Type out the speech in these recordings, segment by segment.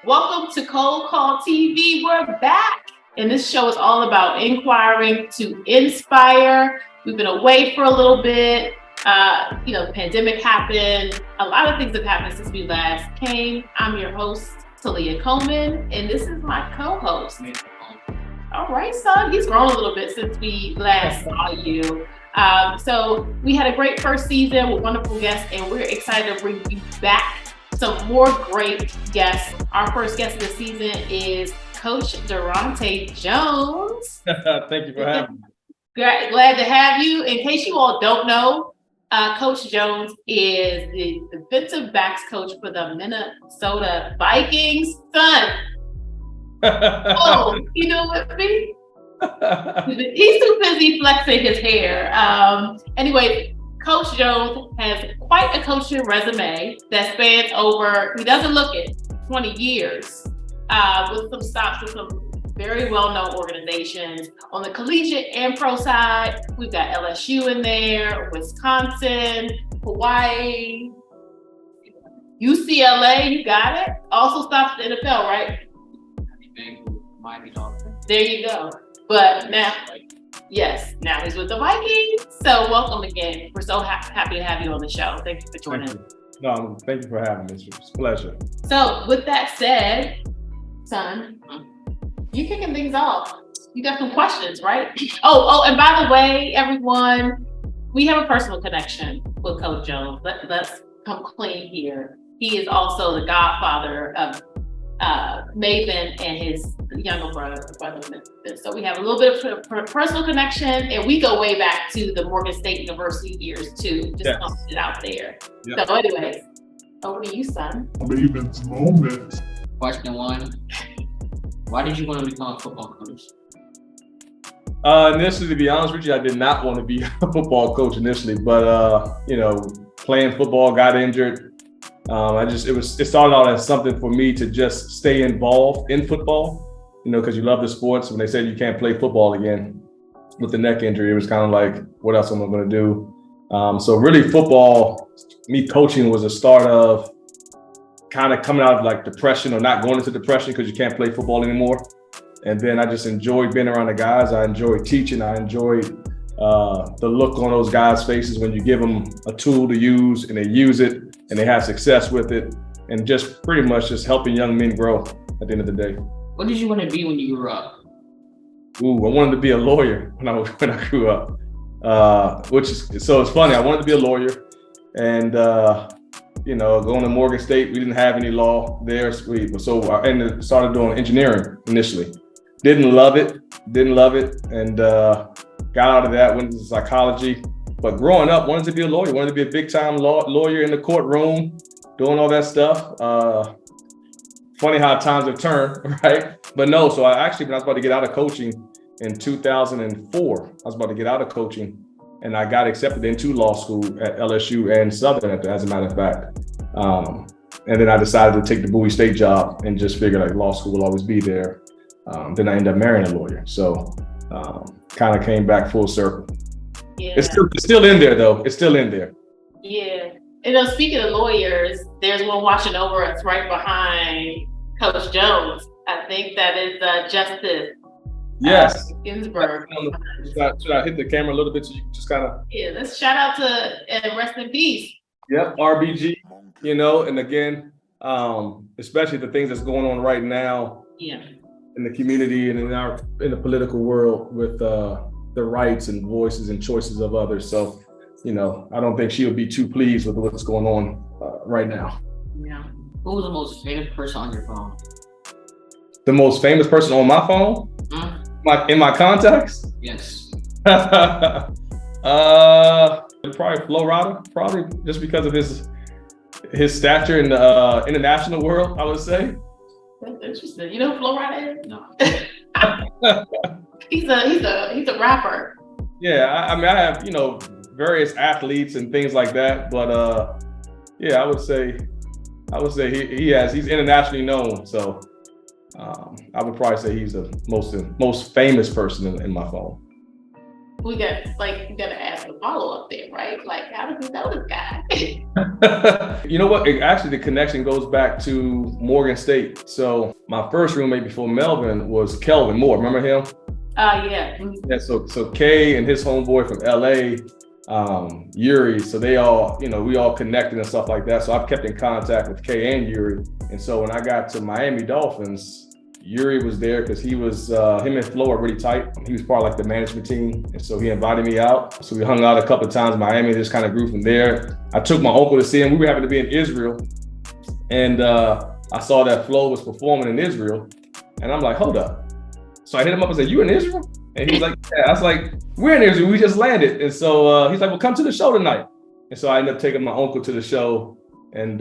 Welcome to Cold Call TV. We're back. And this show is all about inquiring to inspire. We've been away for a little bit. The pandemic happened. A lot of things have happened since we last came. I'm your host, Talia Coleman, and this is my co-host. All right, son. He's grown a little bit since we last saw you. So we had a great first season with wonderful guests, and we're excited to bring you back some more great guests. Our first guest of the season is Coach Daronte Jones. Thank you for having me. Glad to have you. In case you all don't know, Coach Jones is the defensive backs coach for the Minnesota Vikings. Son, you know with me? He's too busy flexing his hair. Anyway, Coach Jones has quite a coaching resume that spans over, he doesn't look it, 20 years, with some stops with some very well-known organizations. On the collegiate and pro side, we've got LSU in there, Wisconsin, Hawaii, UCLA, you got it. Also stops at the NFL, right? Miami Dolphins. There you go. But now, now he's with the Vikings. So welcome again. We're so happy to have you on the show. Thank you for joining. Thank you for having me. It's a pleasure. So with that said, son, you kicking things off. You got some questions, right? Oh, and by the way, everyone, we have a personal connection with Coach Jones. Let's come clean here. He is also the godfather of Maven and his younger brother. So we have a little bit of personal connection, and we go way back to the Morgan State University years too. Just putting it out there. Yep. So anyways, over to you, son. Maven's moment. Question 1. Why did you want to become a football coach? Initially, to be honest with you, I did not want to be a football coach initially, but playing football, got injured. It started out as something for me to just stay involved in football, because you love the sports. When they said you can't play football again with the neck injury, it was kind of like, what else am I going to do? So really football, me coaching was a start of kind of coming out of like depression or not going into depression because you can't play football anymore. And then I just enjoyed being around the guys. I enjoyed teaching. I enjoyed the look on those guys' faces when you give them a tool to use and they use it and they have success with it, and just pretty much just helping young men grow at the end of the day. What did you want to be when you grew up? I wanted to be a lawyer when I grew up. So it's funny. I wanted to be a lawyer, and going to Morgan State, we didn't have any law there. So I started doing engineering initially. Didn't love it, and got out of that, went into psychology. But growing up, wanted to be a lawyer, wanted to be a big time lawyer in the courtroom, doing all that stuff. Funny how times have turned, right? But no, so when I was about to get out of coaching in 2004, I was about to get out of coaching, and I got accepted into law school at LSU and Southern, as a matter of fact. And then I decided to take the Bowie State job and just figured like law school will always be there. Then I ended up marrying a lawyer. So kind of came back full circle. Yeah. It's still in there though. It's still in there. Yeah. Speaking of lawyers, there's one watching over us right behind Coach Jones. I think that is Justice. Yes. Ginsburg. Should I hit the camera a little bit so you can just kind of? Yeah, let's shout out to and rest in peace. Yep, RBG, and again, especially the things that's going on right now in the community and in the political world with the rights and voices and choices of others. So, I don't think she'll be too pleased with what's going on right now. Yeah. Who was the most famous person on your phone? The most famous person on my phone? In my contacts? Yes. Probably Flo Rida, probably just because of his stature in the international world, I would say. That's interesting. You know who Flo Rida is? No. He's a rapper. Yeah, I have, various athletes and things like that, but I would say he's internationally known. So I would probably say he's the most famous person in my phone. We got you gotta ask a follow up there, right? Like, how do we know this guy? You know what? Actually, the connection goes back to Morgan State. So my first roommate before Melvin was Kelvin Moore. Remember him? Yeah. Yeah. So Kay and his homeboy from LA, Yuri. So they all, we all connected and stuff like that. So I've kept in contact with Kay and Yuri. And so when I got to Miami Dolphins, Yuri was there because he was, him and Flo are really tight. He was part of like the management team. And so he invited me out. So we hung out a couple of times in Miami, just kind of grew from there. I took my uncle to see him. We were happy to be in Israel. And I saw that Flo was performing in Israel. And I'm like, hold up. So I hit him up and said, you in Israel? And he was like, yeah. I was like, we're in Israel. We just landed. And so he's like, well, come to the show tonight. And so I ended up taking my uncle to the show. And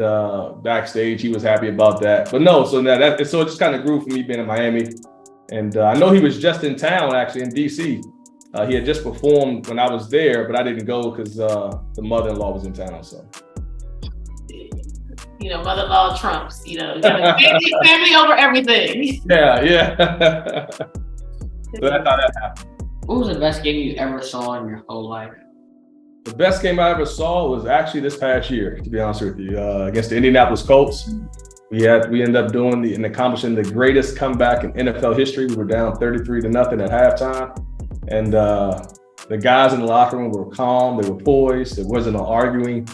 backstage, he was happy about that. But no, so it just kind of grew from me being in Miami. And I know he was just in town, actually, in DC. He had just performed when I was there, but I didn't go because the mother-in-law was in town. So, mother-in-law trumps. Family over everything. Yeah. So that's how that happened. What was the best game you ever saw in your whole life? The best game I ever saw was actually this past year, to be honest with you, against the Indianapolis Colts. We ended up doing and accomplishing the greatest comeback in NFL history. We were down 33-0 at halftime. And the guys in the locker room were calm, they were poised, there wasn't no arguing.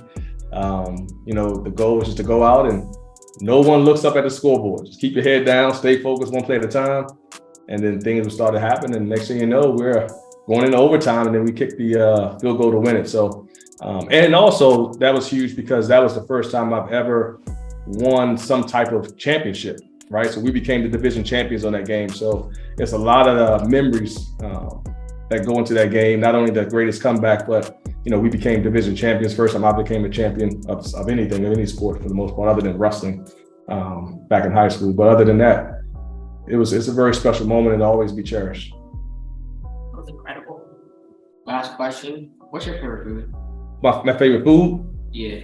The goal was just to go out and no one looks up at the scoreboard. Just keep your head down, stay focused, one play at a time. And then things would start to happen. And next thing you know, we're going into overtime, and then we kicked the field goal to win it. So, and also that was huge because that was the first time I've ever won some type of championship, right? So we became the division champions on that game. So it's a lot of memories that go into that game. Not only the greatest comeback, but we became division champions. First time I became a champion of anything, of any sport for the most part, other than wrestling back in high school. But other than that, it's a very special moment and it'll always be cherished. Was incredible. Last question. What's your favorite food? My favorite food? Yeah.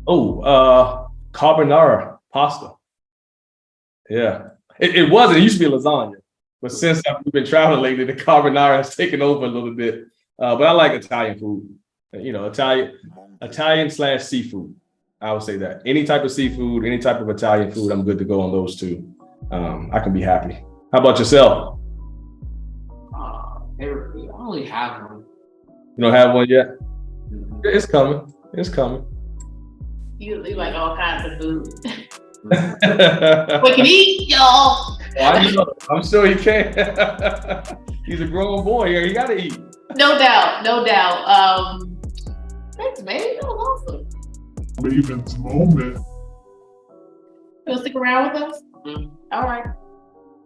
Oh, carbonara pasta. Yeah. It wasn't. It used to be lasagna. But since we've been traveling lately, the carbonara has taken over a little bit. But I like Italian food. Italian/seafood. I would say that. Any type of seafood, any type of Italian food, I'm good to go on those two. I can be happy. How about yourself? Favorite food? I don't really have one. You don't have one yet? Mm-hmm. It's coming. It's coming. You like all kinds of food. We can eat, y'all. I'm sure he can. He's a grown boy here. He got to eat. No doubt. Thanks, man. That was awesome. Raven's moment. You'll stick around with us? Mm-hmm. All right.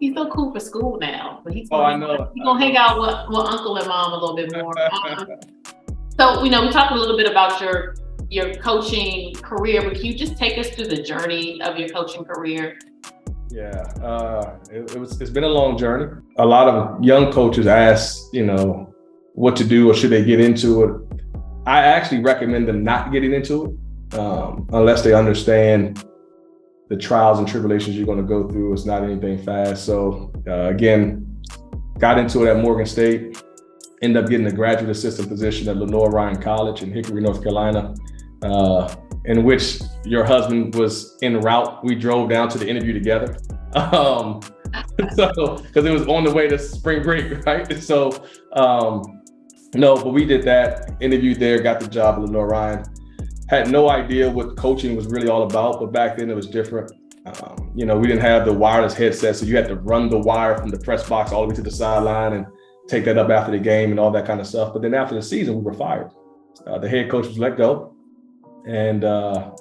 He's so cool for school now, but he's I know. He's gonna hang out with Uncle and Mom a little bit more. So, we talked a little bit about your coaching career, but can you just take us through the journey of your coaching career? Yeah, it's been a long journey. A lot of young coaches ask, what to do or should they get into it. I actually recommend them not getting into it unless they understand the trials and tribulations you're going to go through. It's not anything fast. So again, got into it at Morgan State, ended up getting a graduate assistant position at Lenore Ryan College in Hickory, North Carolina, in which your husband was en route. We drove down to the interview together. So, because it was on the way to spring break, right? So, no, but we did that, interviewed there, got the job at Lenore Ryan. Had no idea what coaching was really all about, but back then it was different. We didn't have the wireless headset, so you had to run the wire from the press box all the way to the sideline and take that up after the game and all that kind of stuff. But then after the season, we were fired. The head coach was let go and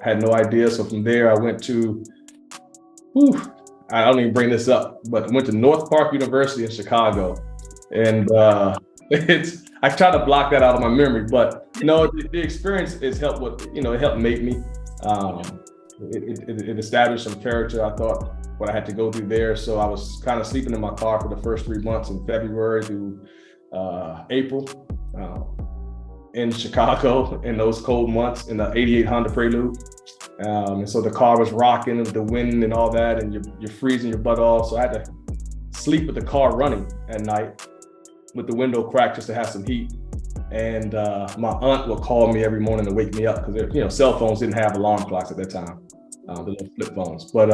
had no idea. So from there, I went to, I don't even bring this up, but I went to North Park University in Chicago. And I try to block that out of my memory, but the experience has helped it helped make me. It established some character, I thought, what I had to go through there. So I was kind of sleeping in my car for the first 3 months in February through April in Chicago in those cold months in the 88 Honda Prelude. And so the car was rocking with the wind and all that, and you're freezing your butt off. So I had to sleep with the car running at night with the window cracked just to have some heat. And my aunt would call me every morning to wake me up because cell phones didn't have alarm clocks at that time, the little flip phones. But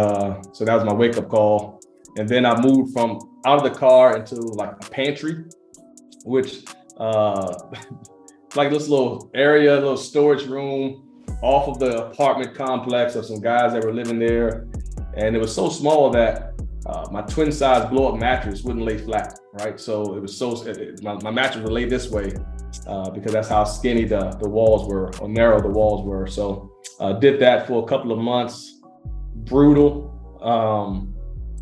so that was my wake up call. And then I moved from out of the car into like a pantry, which like this little area, little storage room off of the apartment complex of some guys that were living there. And it was so small that my twin size blow up mattress wouldn't lay flat, right? So it was my mattress would lay this way because that's how skinny the walls were, or narrow the walls were. So did that for a couple of months, brutal.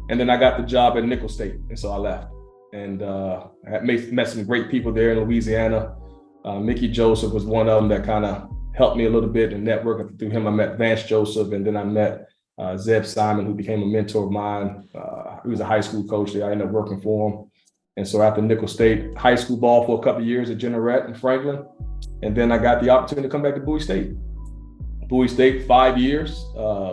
And then I got the job at Nickel State, and so I left. And I met some great people there in Louisiana. Mickey Joseph was one of them that kind of helped me a little bit in networking. Through him, I met Vance Joseph, and then I met Zeb Simon, who became a mentor of mine. He was a high school coach there. I ended up working for him. And so after Nickel State, high school ball for a couple of years at Jeanerette and Franklin. And then I got the opportunity to come back to Bowie State. Bowie State, 5 years.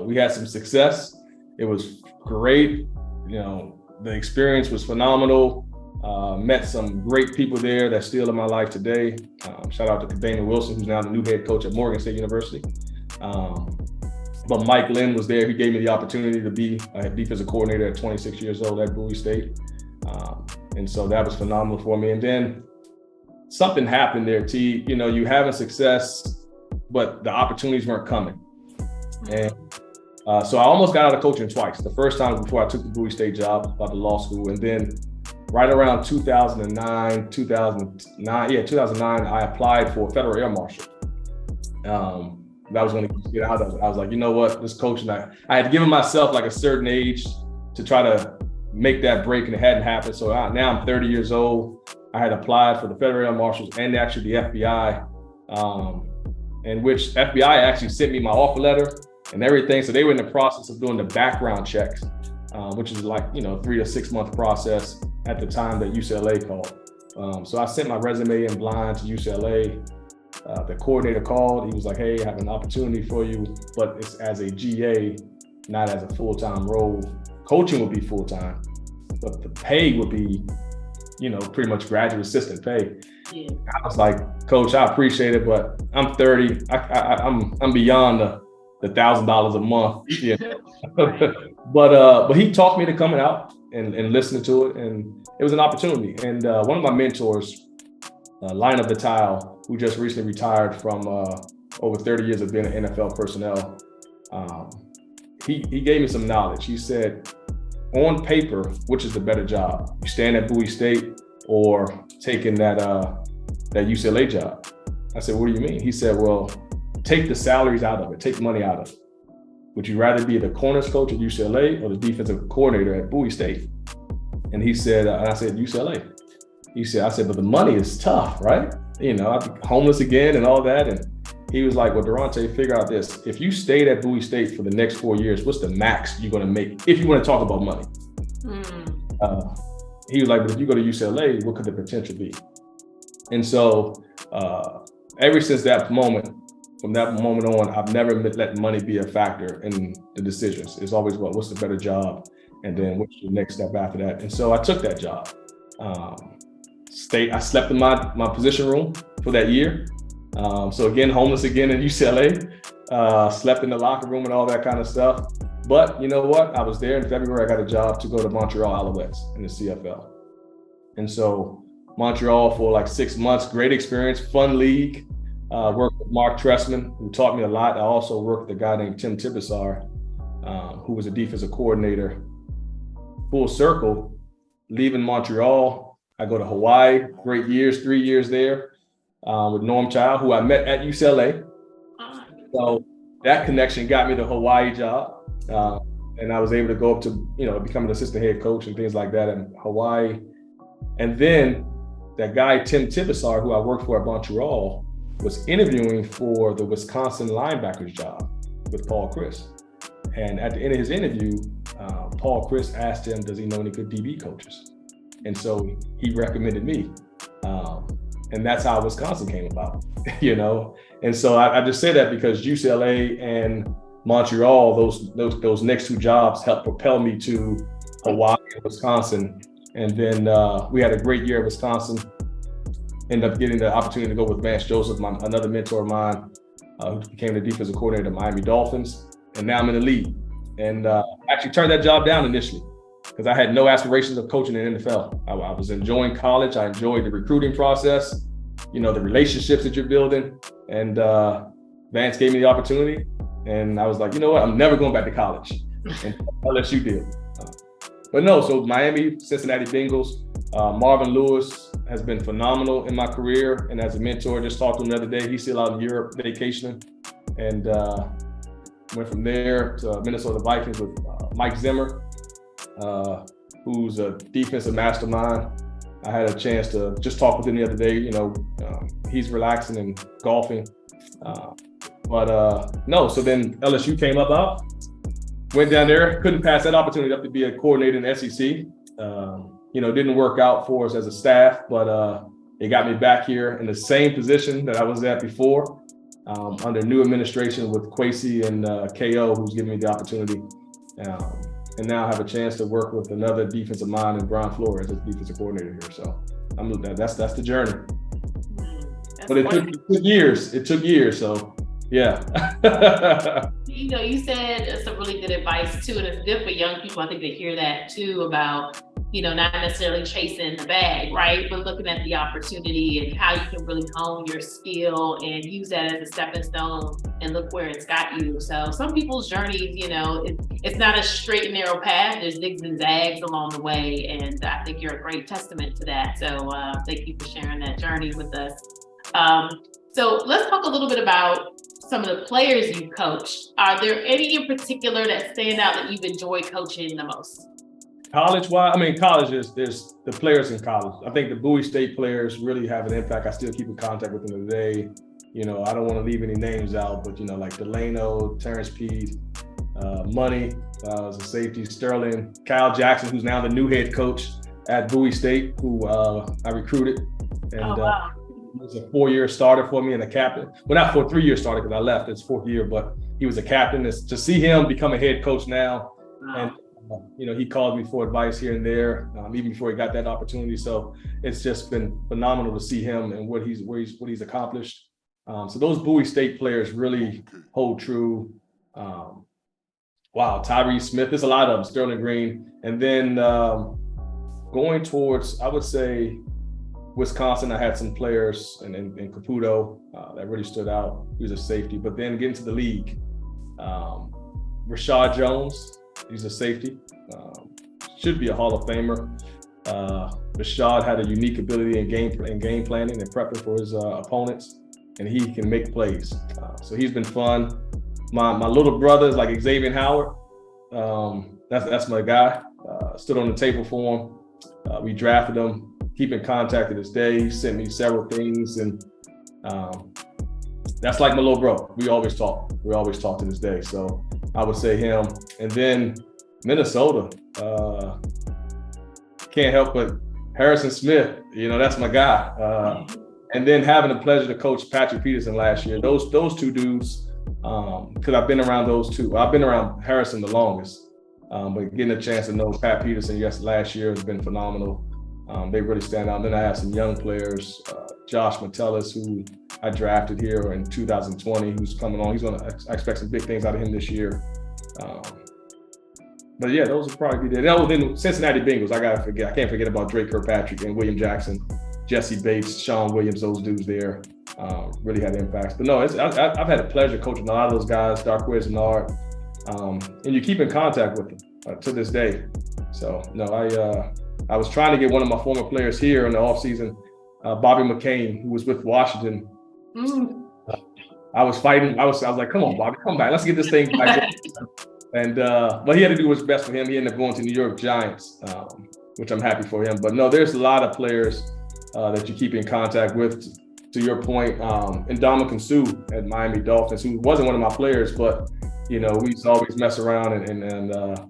We had some success. It was great. The experience was phenomenal. Met some great people there that's still in my life today. Shout out to Dana Wilson, who's now the new head coach at Morgan State University. But Mike Lynn was there. He gave me the opportunity to be a defensive coordinator at 26 years old at Bowie State. And so that was phenomenal for me. And then something happened there, T. You having success, but the opportunities weren't coming. And so I almost got out of coaching twice. The first time before I took the Bowie State job about the law school. And then right around 2009, I applied for a federal air marshal. That was when I get out of it. I was like, you know what, this coaching, I had given myself like a certain age to try to make that break, and it hadn't happened. So now I'm 30 years old. I had applied for the federal air marshals and actually the FBI, in which FBI actually sent me my offer letter and everything. So they were in the process of doing the background checks, which is like, 3 to 6 month process at the time that UCLA called. So I sent my resume in blind to UCLA. The coordinator called. He was like, hey, I have an opportunity for you, but it's as a GA, not as a full-time role. Coaching would be full-time, but the pay would be, pretty much graduate assistant pay. Yeah. I was like, Coach, I appreciate it, but I'm 30. I'm beyond the $1,000 a month. But he talked me to coming out and listening to it, and it was an opportunity. And one of my mentors, Lionel Vitale, who just recently retired from over 30 years of being an NFL personnel, he gave me some knowledge. He said, on paper, which is the better job? You staying at Bowie State or taking that UCLA job? I said, what do you mean? He said, well, take the salaries out of it, take money out of it. Would you rather be the corners coach at UCLA or the defensive coordinator at Bowie State? And he said, and I said, UCLA. I said, but the money is tough, right? I'd be homeless again and all that. And he was like, well, Daronte, figure out this. If you stayed at Bowie State for the next 4 years, what's the max you're going to make if you want to talk about money? He was like, but if you go to UCLA, what could the potential be? And so ever since that moment, from that moment on, I've never let money be a factor in the decisions. It's always, well, what's the better job? And then what's the next step after that? And so I took that job. I slept in my position room for that year. So again, homeless again in UCLA, slept in the locker room and all that kind of stuff. But you know what? I was there in February. I got a job to go to Montreal Alouettes in the CFL. And so Montreal for like 6 months, great experience, fun league. Worked with Mark Tressman, who taught me a lot. I also worked with a guy named Tim Tibesar, who was a defensive coordinator. Full circle, leaving Montreal, I go to Hawaii, great years, 3 years there with Norm Child, who I met at UCLA. So that connection got me the Hawaii job. And I was able to go up to, become an assistant head coach and things like that in Hawaii. And then that guy, Tim Tibesar, who I worked for at Montreal, was interviewing for the Wisconsin linebackers job with Paul Chris. And at the end of his interview, Paul Chris asked him, does he know any good DB coaches? And so he recommended me. And that's how Wisconsin came about, And so I just say that because UCLA and Montreal, those next two jobs helped propel me to Hawaii and Wisconsin. And then we had a great year at Wisconsin. ended up getting the opportunity to go with Vance Joseph, another mentor of mine, who became the defensive coordinator of the Miami Dolphins. And now I'm in the league. And actually turned that job down initially because I had no aspirations of coaching in the NFL. I was enjoying college. I enjoyed the recruiting process, the relationships that you're building. And Vance gave me the opportunity. And I was like, you know what? I'm never going back to college. And LSU did. But no, so Miami, Cincinnati Bengals, Marvin Lewis has been phenomenal in my career. And as a mentor, just talked to him the other day. He's still out in Europe vacationing. And went from there to Minnesota Vikings with Mike Zimmer, who's a defensive mastermind. I had a chance to just talk with him the other day. He's relaxing and golfing. No, so then LSU came up, went down there, couldn't pass that opportunity up to be a coordinator in the SEC. Didn't work out for us as a staff, but it got me back here in the same position that I was at before. Under new administration with Kwesi and KO, who's given me the opportunity. And now I have a chance to work with another defensive mind in Brian Flores as defensive coordinator here. So that's the journey. But it took years. It took years. So yeah. You said some really good advice too, and it's good for young people. I think they hear that too about, not necessarily chasing the bag, right? But looking at the opportunity and how you can really hone your skill and use that as a stepping stone and look where it's got you. So some people's journeys, it's not a straight and narrow path. There's zigs and zags along the way. And I think you're a great testament to that. So thank you for sharing that journey with us. So let's talk a little bit about some of the players you've coached. Are there any in particular that stand out that you've enjoyed coaching the most? College there's the players in college. I think the Bowie State players really have an impact. I still keep in contact with them today. I don't want to leave any names out, but like Delano, Terrence Peete, Money, as a safety, Sterling, Kyle Jackson, who's now the new head coach at Bowie State, who I recruited. And was a 4-year starter for me and a captain. Well, not for a 3-year starter because I left. It's 4th year, but he was a captain. It's to see him become a head coach now. And he called me for advice here and there, even before he got that opportunity. So it's just been phenomenal to see him and what he's accomplished. So those Bowie State players really hold true. Tyree Smith, there's a lot of them, Sterling Green. And then going towards, I would say, Wisconsin, I had some players in Caputo that really stood out. He was a safety. But then getting to the league, Rashad Jones, he's a safety, should be a Hall of Famer. Rashad had a unique ability in game planning and prepping for his opponents, and he can make plays. So he's been fun. My little brothers like Xavier Howard, that's my guy. Stood on the table for him. We drafted him. Keep in contact to this day. He sent me several things, and that's like my little bro. We always talk to this day. So I would say him. And then Minnesota, can't help but Harrison Smith. That's my guy. And then having the pleasure to coach Patrick Peterson last year. Those two dudes, because I've been around those two. I've been around Harrison the longest, but getting a chance to know Pat Peterson last year has been phenomenal. They really stand out. And then I have some young players, Josh Metellus, who I drafted here in 2020, who's coming on. I expect some big things out of him this year. But yeah, those will probably be there. That was in Cincinnati Bengals. I can't forget about Drake Kirkpatrick and William Jackson, Jesse Bates, Sean Williams, those dudes there really had impacts. But no, I've had the pleasure coaching a lot of those guys, Darquez and Nard, and you keep in contact with them to this day. So no, I was trying to get one of my former players here in the offseason, Bobby McCain, who was with Washington. I was fighting. I was like, come on, Bobby, come back. Let's get this thing back. And but he had to do what's best for him. He ended up going to New York Giants, which I'm happy for him. But no, there's a lot of players that you keep in contact with. To your point, Ndamukong Suh at Miami Dolphins, who wasn't one of my players, but we used to always mess around and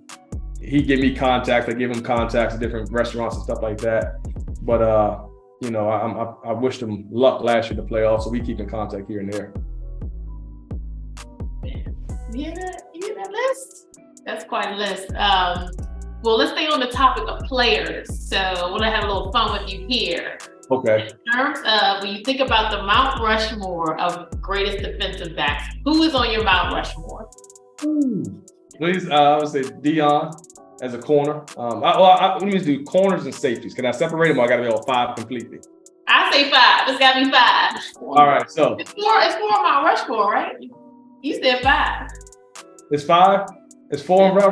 he gave me contacts. I gave him contacts at different restaurants and stuff like that. But I wished him luck last year in the playoffs, so we keep in contact here and there. You hear that list? That's quite a list. Well, let's stay on the topic of players. So I want to have a little fun with you here. Okay. In terms of when you think about the Mount Rushmore of greatest defensive backs, who is on your Mount Rushmore? Please, I would say Dion as a corner. Let me just do corners and safeties. Can I separate them or I got to be on 5 completely? I say 5. It's got to be 5. All right, so. It's 4 on Mount Rushmore, right? You said 5. It's 5? It's 4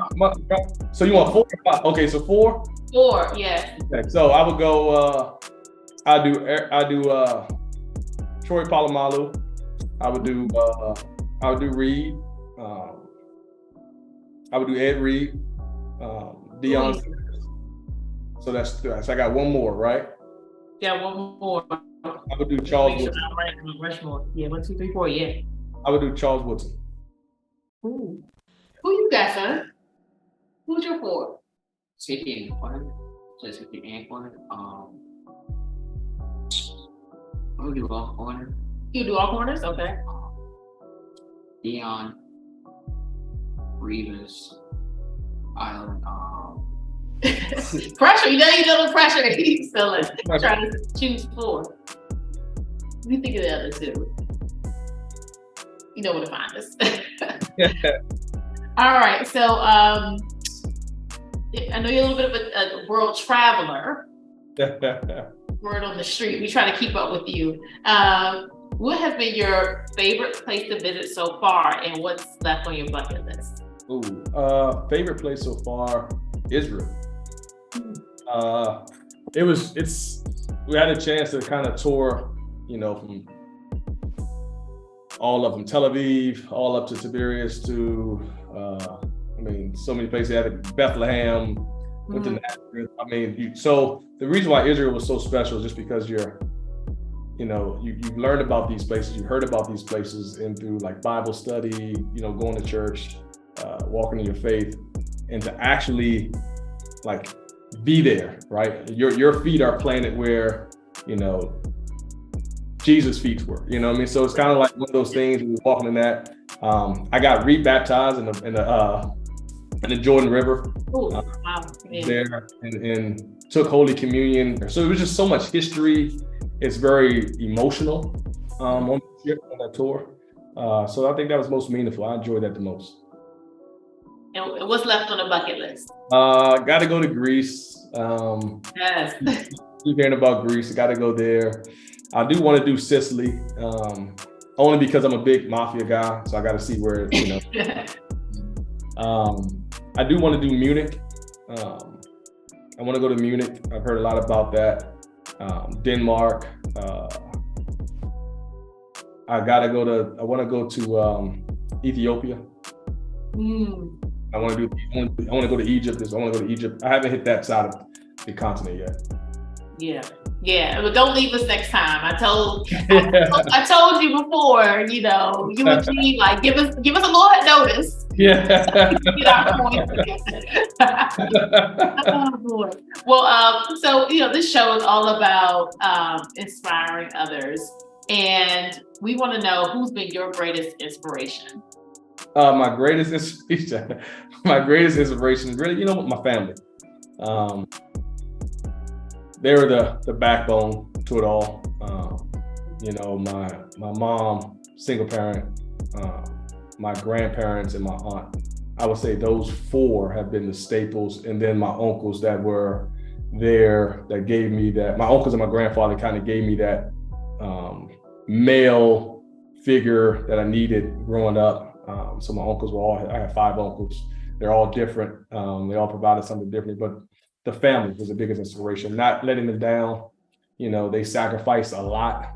so you want 4 or 5? Okay, so 4? 4, yes. Okay, so I would go, I do Troy Polamalu. I would do Reed. I would do Ed Reed. Dion. So that's 3. So I got one more, right? Yeah, one more. I would do Charles Woodson. Rushmore. Yeah, 1, 2, 3, 4. Yeah. I would do Charles Woodson. Ooh. Who you got, son? Who's your 4? Safety and corner. Just safety and corner. I'm gonna do all corner. You do all corners? Okay. Dion, Reeves, Island. Pressure. You know the pressure that he's feeling. Trying to choose 4. What do you think of the other 2? You know where to find us. All right. So I know you're a little bit of a world traveler. Word on the street. We try to keep up with you. What has been your favorite place to visit so far, and what's left on your bucket list? Favorite place so far, Israel. We had a chance to kind of tour, from all of them, Tel Aviv, all up to Tiberias to, so many places. Had Bethlehem, went to Nazareth. So the reason why Israel was so special is just because you've learned about these places, you've heard about these places, and through like Bible study, going to church, walking in your faith, and to actually like be there, right? Your feet are planted where, Jesus' feet were, So it's kind of like one of those things when you're walking in that. I got rebaptized in the Jordan River. Wow. There and took Holy Communion. So it was just so much history. It's very emotional on that tour. So I think that was most meaningful. I enjoyed that the most. And what's left on the bucket list? Got to go to Greece. Yes. Keep hearing about Greece. I got to go there. I do want to do Sicily, only because I'm a big mafia guy. So I got to see where, I do want to do Munich. I want to go to Munich. I've heard a lot about that. Denmark. I want to go to Ethiopia. I want to go to Egypt. I haven't hit that side of the continent yet. Yeah, but don't leave us next time. I told you before, you and me, like give us a little notice. Yeah. Get our point. Oh boy. Well, so this show is all about inspiring others, and we want to know who's been your greatest inspiration. My greatest inspiration, really, my family. They were the backbone to it all. My mom, single parent, my grandparents, and my aunt. I would say those 4 have been the staples, and then my uncles that were there that gave me that. My uncles and my grandfather kind of gave me that male figure that I needed growing up. So my uncles I have 5 uncles. They're all different. They all provided something different, but the family was the biggest inspiration, not letting them down. They sacrificed a lot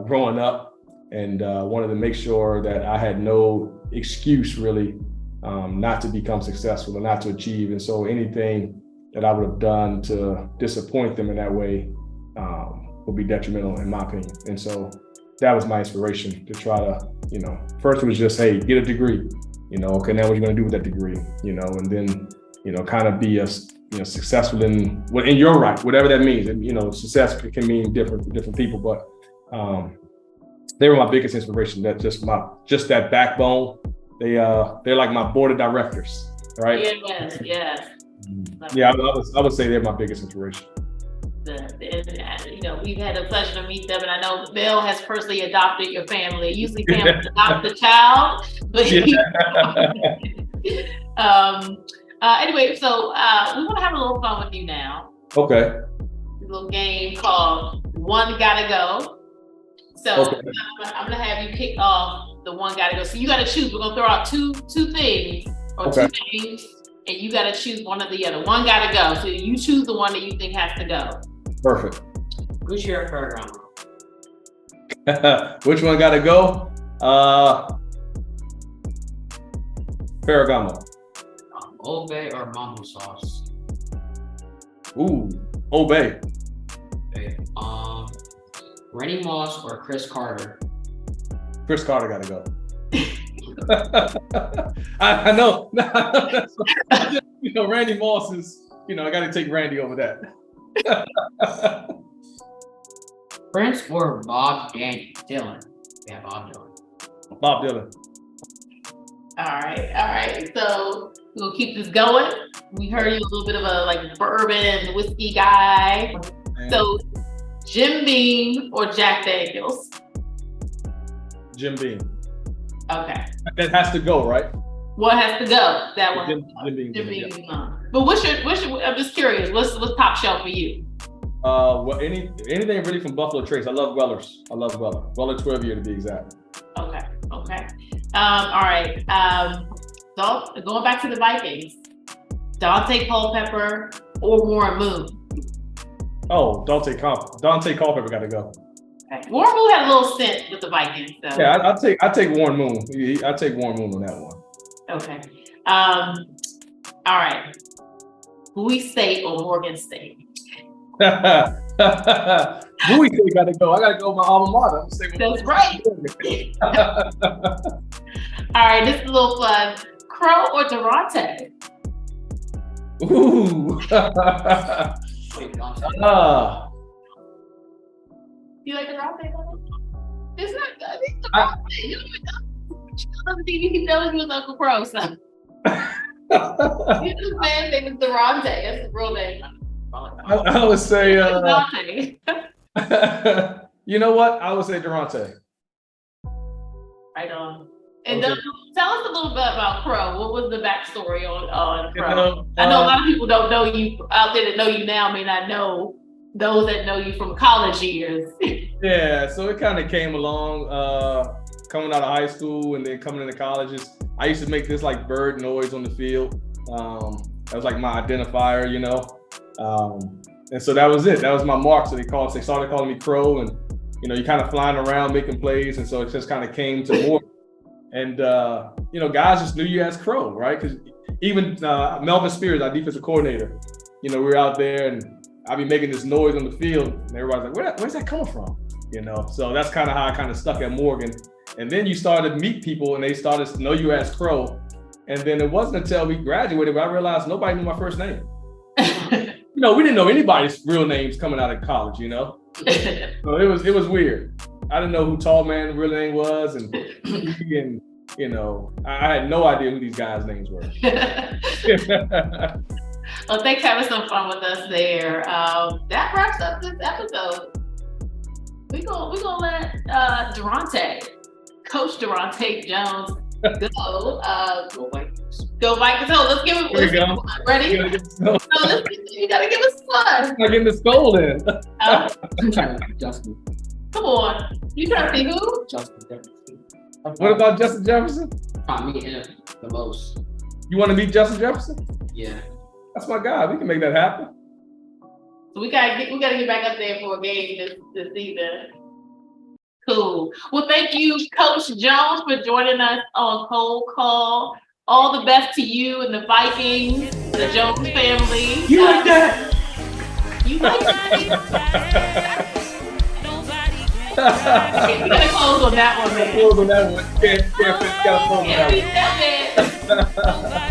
growing up, and wanted to make sure that I had no excuse really not to become successful or not to achieve. And so anything that I would have done to disappoint them in that way would be detrimental in my opinion. And so that was my inspiration to try to, first it was just, hey, get a degree, okay, now what you're going to do with that degree, and then, kind of be successful in your right, whatever that means. And, success can mean different for different people, but they were my biggest inspiration. That just that backbone. They're like my board of directors, right? Yes. Yeah, I would say they're my biggest inspiration. we've had the pleasure to meet them, and I know Bill has personally adopted your family. Usually families adopt the child, but anyway, so we want to have a little fun with you now. Okay. A little game called One Gotta Go. So Okay. I'm gonna have you kick off the one gotta go. So you gotta choose. We're gonna throw out two things or Okay. two names, and you gotta choose one or the other. One gotta go. So you choose the one that you think has to go. Perfect. Who's your program? Which one gotta go? Ferragamo. Old Bay or Mambo sauce? Ooh, Obey. Okay. Rennie Moss or Chris Carter? Chris Carter gotta go. I know. Randy Moss is, I gotta take Randy over that. Prince or Bob Dylan? Yeah, Bob Dylan. Bob Dylan. All right. So we'll keep this going. We heard you a little bit of a bourbon whiskey guy. Man. So Jim Beam or Jack Daniels? Jim Beam. Okay. That has to go, right? What has to go? That one. Jim Beam. Jim Beam. Yeah. But what's your? I'm just curious. What's top shelf for you? Well, anything really from Buffalo Trace. I love Wellers. Weller 12 year to be exact. Okay. All right. Going back to the Vikings, Daronte Culpepper or Warren Moon? Oh, Daronte Culpepper got to go. Okay. Warren Moon had a little stint with the Vikings, so. Yeah, I take Warren Moon. I take Warren Moon on that one. Okay. All right. Bowie State or Morgan State? Bowie State got to go. I got to go with my alma mater. That's right. All right, this is a little fun. Crow or Daronte? Ooh. You like Daronte? It's not good. It's Daronte. You don't even know. On the TV, he telling you was Uncle Crow, so. His man's name is Daronte. That's his real name. I would say. Daronte. You know what? I would say Daronte. Right on. And tell us a little bit about Crow. What was the backstory on Crow? I know a lot of people don't know you out there that know you now may not know those that know you from college years. Yeah, so it kind of came along coming out of high school and then coming into colleges. I used to make this bird noise on the field. That was my identifier, and so that was it. That was my mark. So they started calling me Crow, and you're kind of flying around making plays, and so it just kind of came to more. And guys just knew you as Crow, right? Because even Melvin Spears, our defensive coordinator, we were out there and I'd be making this noise on the field, and everybody's like, where's that coming from? So that's kind of how I kind of stuck at Morgan. And then you started to meet people and they started to know you as Crow. And then it wasn't until we graduated where I realized nobody knew my first name. We didn't know anybody's real names coming out of college, So it was weird. I didn't know who Tall Man's real name was, and I had no idea who these guys' names were. Well, thanks for having some fun with us there. That wraps up this episode. We're gonna let Coach Daronte Jones go. Go Vikings. So let's give it. Ready? You gotta give us fun. I'm getting the skull in. Justin. Come on. You trying to see who? Justin Jefferson. What about Justin Jefferson? I meet him the most. You want to meet Justin Jefferson? Yeah. That's my guy. We can make that happen. So we gotta get back up there for a game this season. Cool. Well, thank you, Coach Jones, for joining us on Cold Call. All the best to you and the Vikings, the Jones family. You like that? You like that? We gotta close on that one, man. Close on that one. Can't gotta close on that one. Can't beat that, man.